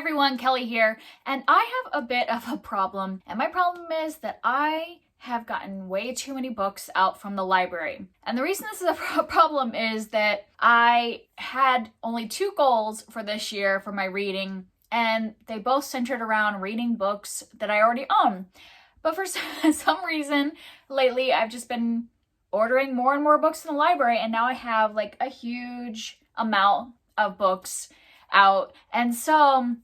everyone, Kelly here, and I have a bit of a problem, and my problem is that I have gotten way too many books out from the library. And the reason this is a problem is that I had only 2 goals for this year for my reading, and they both centered around reading books that I already own. But for some reason, lately I've just been ordering more and more books in the library, and now I have like a huge amount of books out. And so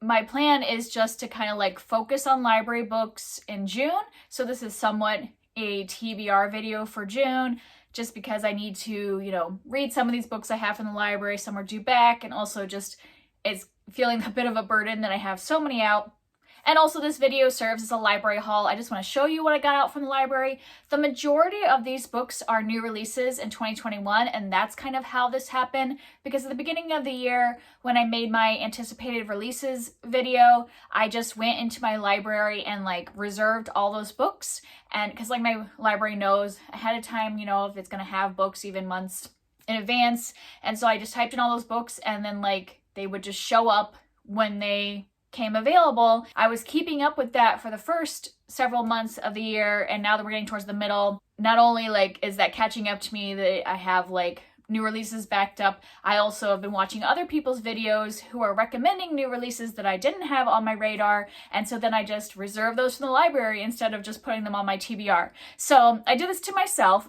my plan is just to kind of like focus on library books in June. So this is somewhat a TBR video for June, just because I need to, read some of these books I have in the library. Some are due back, and also just it's feeling a bit of a burden that I have so many out. And also this video serves as a library haul. I just want to show you what I got out from the library. The majority of these books are new releases in 2021, and that's kind of how this happened, because at the beginning of the year, when I made my anticipated releases video, I just went into my library and reserved all those books. And because my library knows ahead of time, if it's going to have books even months in advance. And so I just typed in all those books, and then they would just show up when they came available. I was keeping up with that for the first several months of the year, and now that we're getting towards the middle, not only is that catching up to me that I have new releases backed up, I also have been watching other people's videos who are recommending new releases that I didn't have on my radar, and so then I just reserve those from the library instead of just putting them on my TBR. So I did this to myself,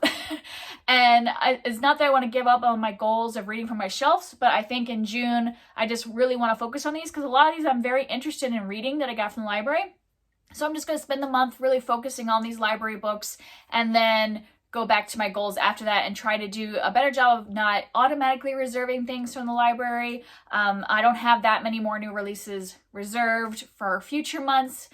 and it's not that I want to give up on my goals of reading from my shelves, but I think in June I just really want to focus on these, because a lot of these I'm very interested in reading that I got from the library. So I'm just going to spend the month really focusing on these library books, and then go back to my goals after that and try to do a better job of not automatically reserving things from the library. I don't have that many more new releases reserved for future months,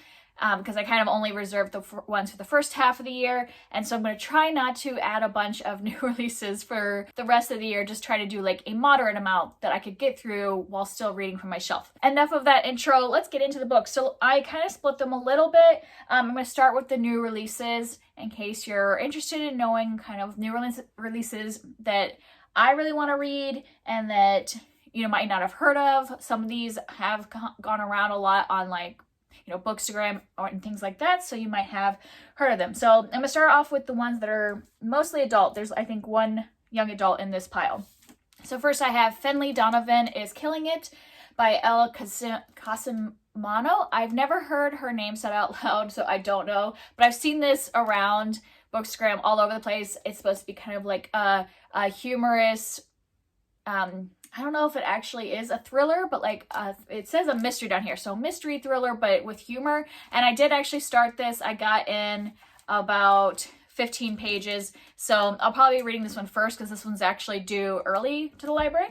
because I kind of only reserved the ones for the first half of the year. And so I'm going to try not to add a bunch of new releases for the rest of the year, just try to do a moderate amount that I could get through while still reading from my shelf. Enough of that intro, let's get into the book. So I kind of split them a little bit. I'm going to start with the new releases in case you're interested in knowing kind of new releases that I really want to read and that might not have heard of. Some of these have gone around a lot on Bookstagram and things like that, so you might have heard of them. So I'm gonna start off with the ones that are mostly adult. There's, I think, one young adult in this pile. So first I have Finley Donovan is Killing It by Elle Casimano. I've never heard her name said out loud, so I don't know, but I've seen this around Bookstagram all over the place. It's supposed to be kind of a humorous, I don't know if it actually is a thriller, but it says a mystery down here. So mystery thriller, but with humor. And I did actually start this. I got in about 15 pages. So I'll probably be reading this one first, because this one's actually due early to the library.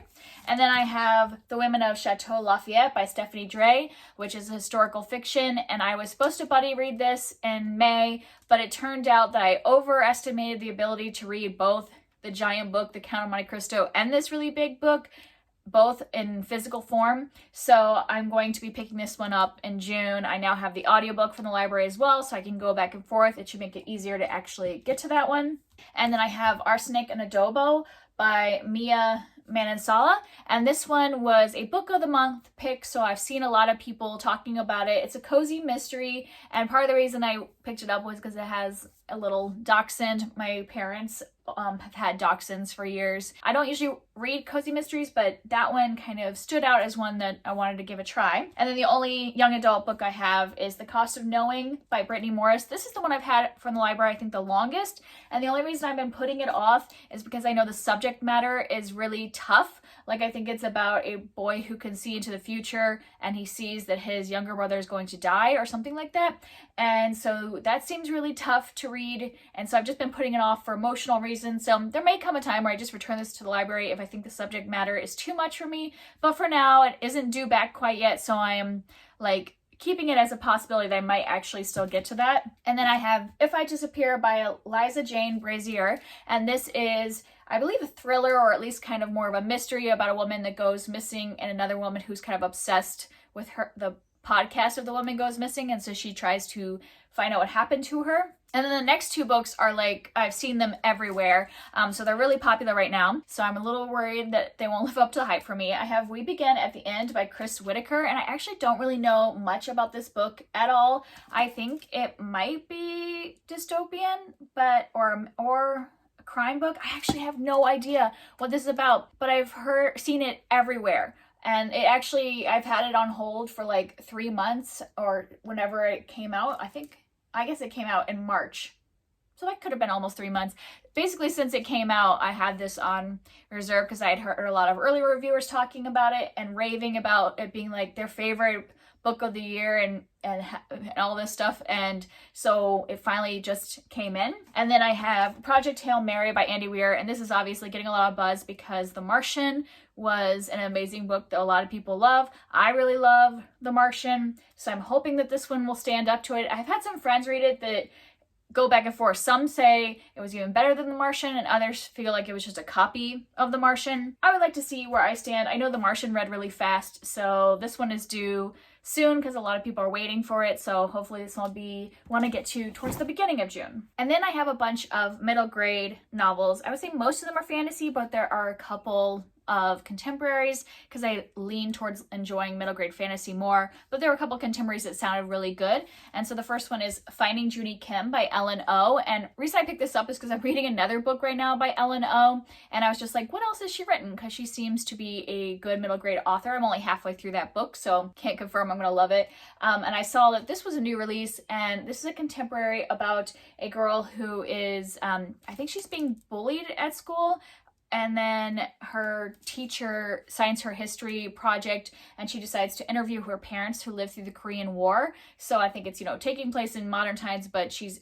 And then I have The Women of Chateau Lafayette by Stephanie Dray, which is a historical fiction. And I was supposed to buddy read this in May, but it turned out that I overestimated the ability to read both the giant book, The Count of Monte Cristo, and this really big book, both in physical form. So I'm going to be picking this one up in June. I now have the audiobook from the library as well, so I can go back and forth. It should make it easier to actually get to that one. And then I have Arsenic and Adobo by Mia Manansala, and this one was a book of the month pick, so I've seen a lot of people talking about it. It's a cozy mystery, and part of the reason I picked it up was because it has a little dachshund. My parents have had dachshunds for years. I don't usually read cozy mysteries, but that one kind of stood out as one that I wanted to give a try. And then the only young adult book I have is The Cost of Knowing by Brittany Morris. This is the one I've had from the library, I think, the longest. And the only reason I've been putting it off is because I know the subject matter is really tough. I think it's about a boy who can see into the future, and he sees that his younger brother is going to die or something like that. And so that seems really tough to read. And so I've just been putting it off for emotional reasons. So there may come a time where I just return this to the library if I think the subject matter is too much for me. But for now, it isn't due back quite yet. So I am keeping it as a possibility that I might actually still get to that. And then I have If I Disappear by Eliza Jane Brazier. And this is, I believe, a thriller, or at least kind of more of a mystery about a woman that goes missing and another woman who's kind of obsessed with the podcast if the woman goes missing, and so she tries to find out what happened to her. And then the next two books are like, I've seen them everywhere, so they're really popular right now. So I'm a little worried that they won't live up to the hype for me. I have We Begin at the End by Chris Whitaker, and I actually don't really know much about this book at all. I think it might be dystopian, but or a crime book. I actually have no idea what this is about, but I've seen it everywhere. And it actually, I've had it on hold for like 3 months or whenever it came out. I guess it came out in March. So that could have been almost 3 months. Basically, since it came out, I had this on reserve because I had heard a lot of early reviewers talking about it and raving about it being like their favorite book of the year and all this stuff. And so it finally just came in. And then I have Project Hail Mary by Andy Weir. And this is obviously getting a lot of buzz because The Martian was an amazing book that a lot of people love. I really love The Martian, so I'm hoping that this one will stand up to it. I've had some friends read it that go back and forth. Some say it was even better than The Martian, and others feel like it was just a copy of The Martian. I would like to see where I stand. I know The Martian read really fast, so this one is due soon because a lot of people are waiting for it, so hopefully this will be one I get to towards the beginning of June. And then I have a bunch of middle grade novels. I would say most of them are fantasy, but there are a couple of contemporaries because I lean towards enjoying middle grade fantasy more, but there were a couple of contemporaries that sounded really good. And so the first one is Finding Junie Kim by Ellen O. And the reason I picked this up is because I'm reading another book right now by Ellen O. And I was just like, what else has she written? Because she seems to be a good middle grade author. I'm only halfway through that book, so can't confirm I'm going to love it. And I saw that this was a new release, and this is a contemporary about a girl who is, I think she's being bullied at school. And then her teacher signs her history project and she decides to interview her parents who lived through the Korean War. So I think it's, taking place in modern times, but she's,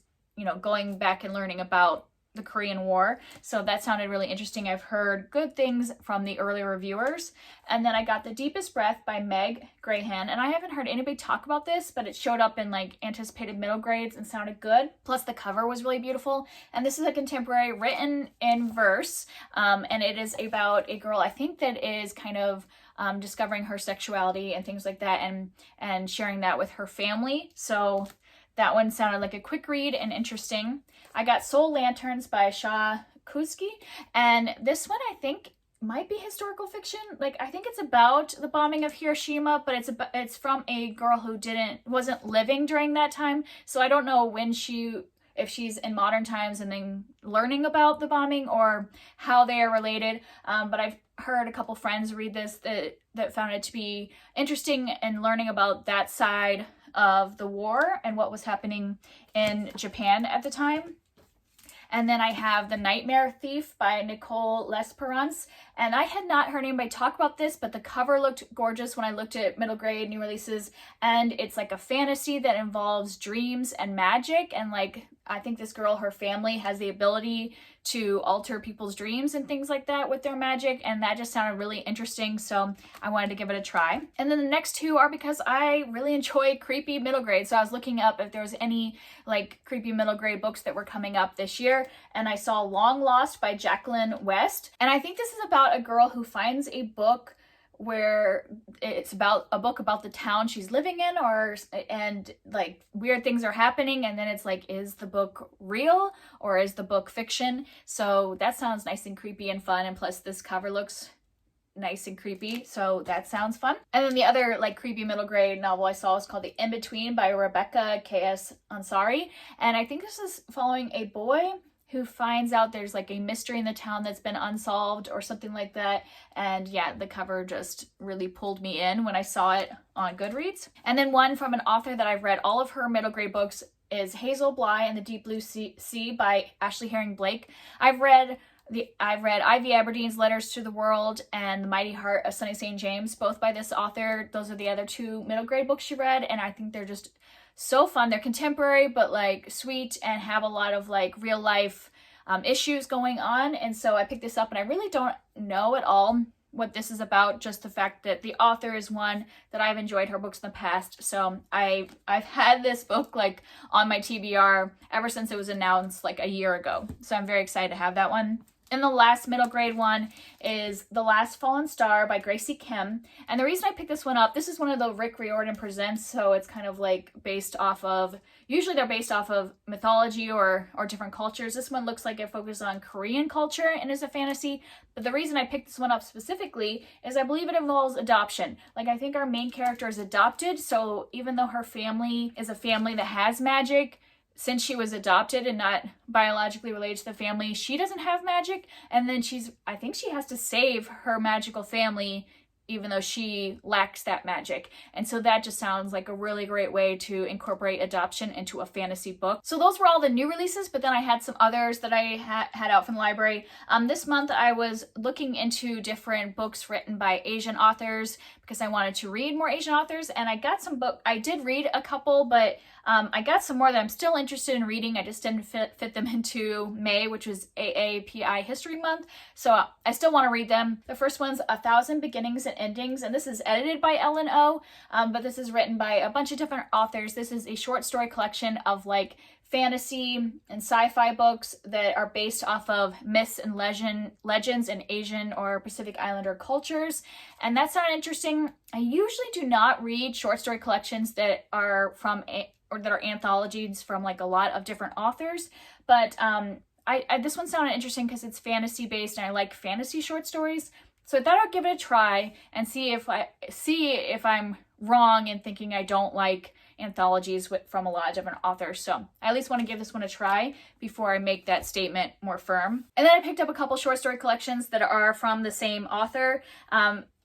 going back and learning about the Korean War. So that sounded really interesting. I've heard good things from the early reviewers. And then I got The Deepest Breath by Meg Grahan. And I haven't heard anybody talk about this, but it showed up in like anticipated middle grades and sounded good. Plus the cover was really beautiful. And this is a contemporary written in verse. And it is about a girl, I think, that is kind of discovering her sexuality and things like that and sharing that with her family. So that one sounded like a quick read and interesting. I got Soul Lanterns by Shah Kuski, and this one I think might be historical fiction. Like, I think it's about the bombing of Hiroshima, but it's from a girl who wasn't living during that time. So I don't know if she's in modern times and then learning about the bombing or how they are related. But I've heard a couple friends read this that found it to be interesting and learning about that side of the war and what was happening in Japan at the time. And then I have The Nightmare Thief by Nicole L'Esperance. And I had not heard anybody talk about this, but the cover looked gorgeous when I looked at middle grade new releases. And it's like a fantasy that involves dreams and magic. And like, I think this girl, her family has the ability to alter people's dreams and things like that with their magic. And that just sounded really interesting. So I wanted to give it a try. And then the next two are because I really enjoy creepy middle grade. So I was looking up if there was any like creepy middle grade books that were coming up this year. And I saw Long Lost by Jacqueline West. And I think this is about a girl who finds a book where it's about a book about the town she's living in, and like weird things are happening, and then it's like, is the book real or is the book fiction? So that sounds nice and creepy and fun, and plus this cover looks nice and creepy, so that sounds fun. And then the other like creepy middle grade novel I saw was called The In-Between by Rebecca K.S. Ansari, and I think this is following a boy who finds out there's like a mystery in the town that's been unsolved or something like that. And yeah, the cover just really pulled me in when I saw it on Goodreads. And then one from an author that I've read all of her middle grade books is Hazel Bly and the Deep Blue Sea by Ashley Herring Blake. I've read Ivy Aberdeen's Letters to the World and The Mighty Heart of Sunny St. James, both by this author. Those are the other two middle grade books she read, and I think they're just so fun. They're contemporary, but like sweet and have a lot of like real life issues going on. And so I picked this up, and I really don't know at all what this is about, just the fact that the author is one that I've enjoyed her books in the past. So I've had this book like on my TBR ever since it was announced like a year ago. So I'm very excited to have that one. And the last middle grade one is The Last Fallen Star by Gracie Kim. And the reason I picked this one up, this is one of the Rick Riordan Presents, so it's kind of like based off of, usually they're based off of mythology or different cultures. This one looks like it focuses on Korean culture and is a fantasy. But the reason I picked this one up specifically is I believe it involves adoption. Like, I think our main character is adopted, so even though her family is a family that has magic, since she was adopted and not biologically related to the family, she doesn't have magic. And then I think she has to save her magical family even though she lacks that magic. And so that just sounds like a really great way to incorporate adoption into a fantasy book. So those were all the new releases, but then I had some others that I had out from the library. This month I was looking into different books written by Asian authors because I wanted to read more Asian authors, and I got some I did read a couple, but I got some more that I'm still interested in reading. I just didn't fit them into May, which was AAPI History Month. So I still want to read them. The first one's 1,000 Beginnings and Endings, and this is edited by Ellen O, but this is written by a bunch of different authors. This is a short story collection of like fantasy and sci-fi books that are based off of myths and legends in Asian or Pacific Islander cultures, and that's not interesting. I usually do not read short story collections that are or that are anthologies from like a lot of different authors, but this one sounded interesting because it's fantasy based and I like fantasy short stories. So I thought I'd give it a try and see if I'm wrong in thinking I don't like anthologies from a lot of different authors. So I at least want to give this one a try before I make that statement more firm. And then I picked up a couple short story collections that are from the same author.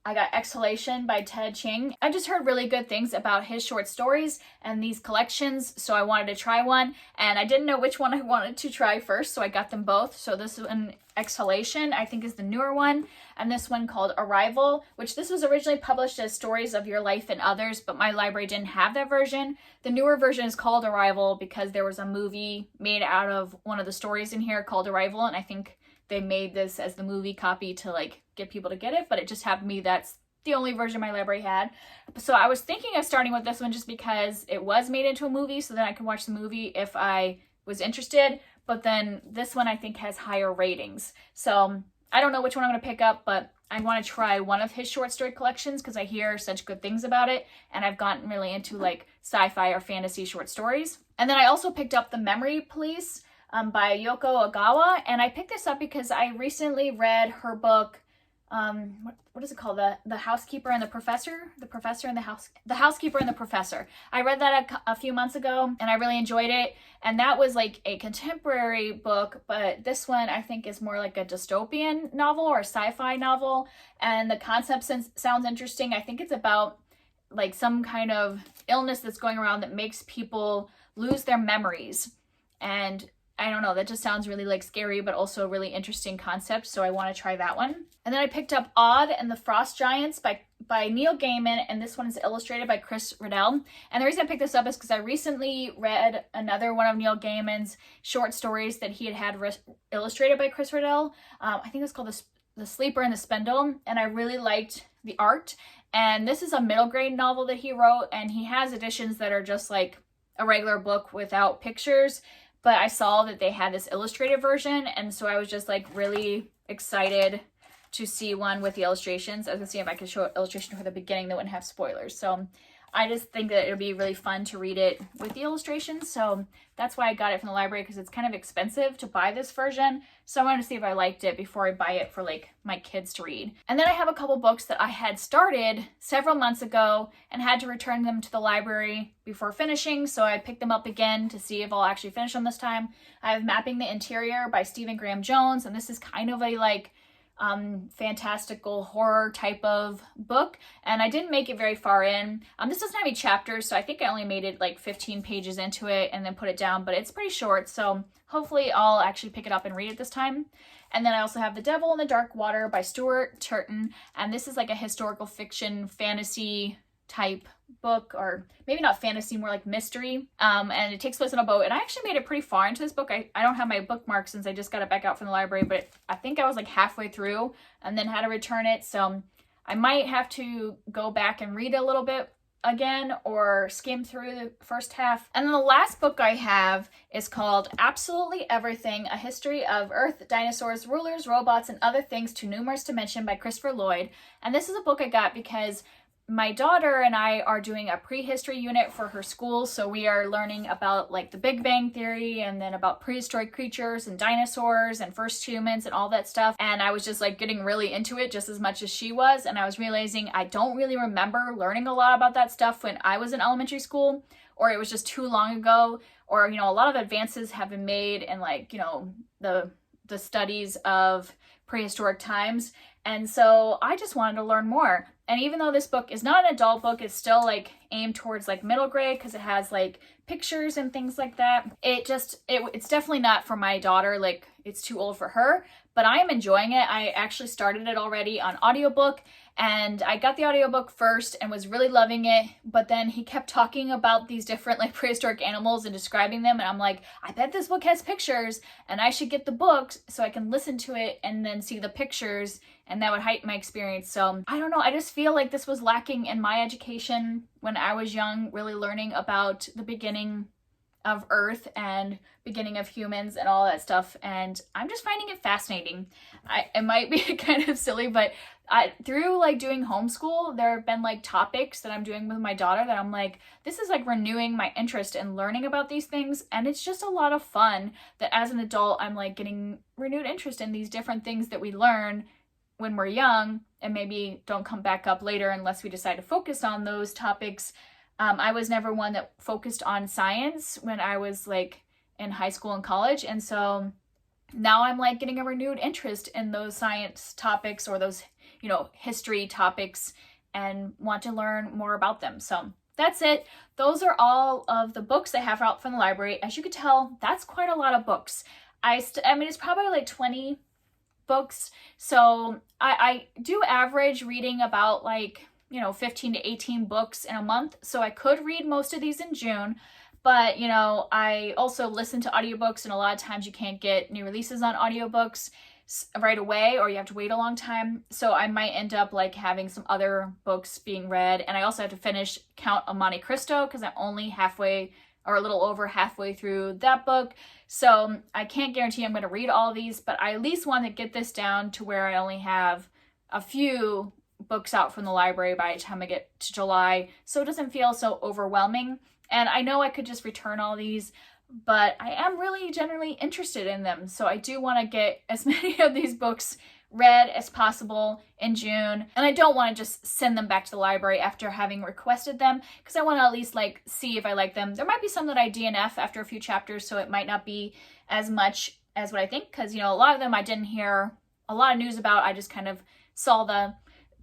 I got Exhalation by Ted Chiang. I just heard really good things about his short stories and these collections, so I wanted to try one, and I didn't know which one I wanted to try first, so I got them both. So this one, Exhalation, I think is the newer one, and this one called Arrival, which this was originally published as Stories of Your Life and Others, but my library didn't have that version. The newer version is called Arrival because there was a movie made out of one of the stories in here called Arrival, and I think they made this as the movie copy to like get people to get it, but it just happened to be that's the only version my library had. So I was thinking of starting with this one just because it was made into a movie, so then I could watch the movie if I was interested, but then this one I think has higher ratings. So I don't know which one I'm going to pick up, but I want to try one of his short story collections because I hear such good things about it, and I've gotten really into like sci-fi or fantasy short stories. And then I also picked up The Memory Police by Yoko Ogawa, and I picked this up because I recently read her book, what is it called? The Housekeeper and the Professor? The Housekeeper and the Professor. I read that a few months ago, and I really enjoyed it, and that was like a contemporary book, but this one I think is more like a dystopian novel or a sci-fi novel, and the concept sounds interesting. I think it's about like some kind of illness that's going around that makes people lose their memories, and I don't know, that just sounds really like scary, but also a really interesting concept, so I want to try that one. And then I picked up Odd and the Frost Giants by Neil Gaiman, and this one is illustrated by Chris Riddell. And the reason I picked this up is because I recently read another one of Neil Gaiman's short stories that he had illustrated by Chris Riddell. I think it's called The Sleeper and the Spindle, and I really liked the art. And this is a middle grade novel that he wrote, and he has editions that are just like a regular book without pictures, but I saw that they had this illustrated version, and so I was just like really excited to see one with the illustrations. I was gonna see if I could show an illustration for the beginning that wouldn't have spoilers. So I just think that it would be really fun to read it with the illustrations. So that's why I got it from the library, because it's kind of expensive to buy this version. So I wanted to see if I liked it before I buy it for like my kids to read. And then I have a couple books that I had started several months ago and had to return them to the library before finishing. So I picked them up again to see if I'll actually finish them this time. I have Mapping the Interior by Stephen Graham Jones. And this is kind of a like fantastical horror type of book, and I didn't make it very far in. This doesn't have any chapters, so I think I only made it like 15 pages into it and then put it down, but it's pretty short, so hopefully I'll actually pick it up and read it this time. And then I also have The Devil in the Dark Water by Stuart Turton, and this is like a historical fiction fantasy type book, or maybe not fantasy, more like mystery, and it takes place on a boat. And I actually made it pretty far into this book. I don't have my bookmark since I just got it back out from the library, but I think I was like halfway through and then had to return it, so I might have to go back and read a little bit again or skim through the first half. And then the last book I have is called Absolutely Everything, A History of Earth, Dinosaurs, Rulers, Robots, and Other Things Too Numerous to Mention by Christopher Lloyd. And this is a book I got because my daughter and I are doing a prehistory unit for her school, so we are learning about like the Big Bang Theory and then about prehistoric creatures and dinosaurs and first humans and all that stuff. And I was just like getting really into it just as much as she was, and I was realizing I don't really remember learning a lot about that stuff when I was in elementary school, or it was just too long ago, or you know, a lot of advances have been made in like, you know, the studies of prehistoric times. And so I just wanted to learn more. And even though this book is not an adult book, it's still like aimed towards like middle grade because it has like pictures and things like that. It's definitely not for my daughter. Like, it's too old for her, but I am enjoying it. I actually started it already on audiobook, and I got the audiobook first and was really loving it, but then he kept talking about these different like prehistoric animals and describing them, and I'm like, I bet this book has pictures and I should get the book so I can listen to it and then see the pictures, and that would heighten my experience. So I don't know, I just feel like this was lacking in my education when I was young, really learning about the beginning of Earth and beginning of humans and all that stuff, and I'm just finding it fascinating. It might be kind of silly, but through like doing homeschool, there have been like topics that I'm doing with my daughter that I'm like, this is like renewing my interest in learning about these things, and it's just a lot of fun that as an adult I'm like getting renewed interest in these different things that we learn when we're young and maybe don't come back up later unless we decide to focus on those topics. I was never one that focused on science when I was like in high school and college, and so now I'm like getting a renewed interest in those science topics or those, you know, history topics, and want to learn more about them. So that's it. Those are all of the books I have out from the library. As you could tell, that's quite a lot of books. I mean, it's probably like 20 books. So I do average reading about like, you know, 15 to 18 books in a month. So I could read most of these in June, but you know, I also listen to audiobooks, and a lot of times you can't get new releases on audiobooks right away, or you have to wait a long time. So I might end up like having some other books being read. And I also have to finish Count of Monte Cristo because I'm only halfway or a little over halfway through that book. So I can't guarantee I'm going to read all of these, but I at least want to get this down to where I only have a few books out from the library by the time I get to July, so it doesn't feel so overwhelming. And I know I could just return all these, but I am really generally interested in them, so I do want to get as many of these books read as possible in June. And I don't want to just send them back to the library after having requested them, because I want to at least like see if I like them. There might be some that I DNF after a few chapters, so it might not be as much as what I think, because you know, a lot of them I didn't hear a lot of news about. I just kind of saw the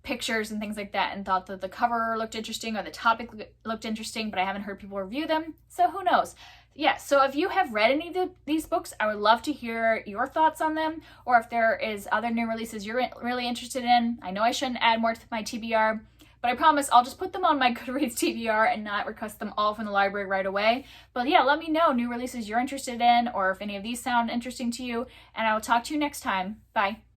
pictures and things like that and thought that the cover looked interesting or the topic looked interesting, but I haven't heard people review them, so who knows. Yeah, so if you have read any of these books, I would love to hear your thoughts on them, or if there is other new releases you're really interested in. I know I shouldn't add more to my TBR, but I promise I'll just put them on my Goodreads TBR and not request them all from the library right away. But yeah, let me know new releases you're interested in, or if any of these sound interesting to you, and I will talk to you next time. Bye.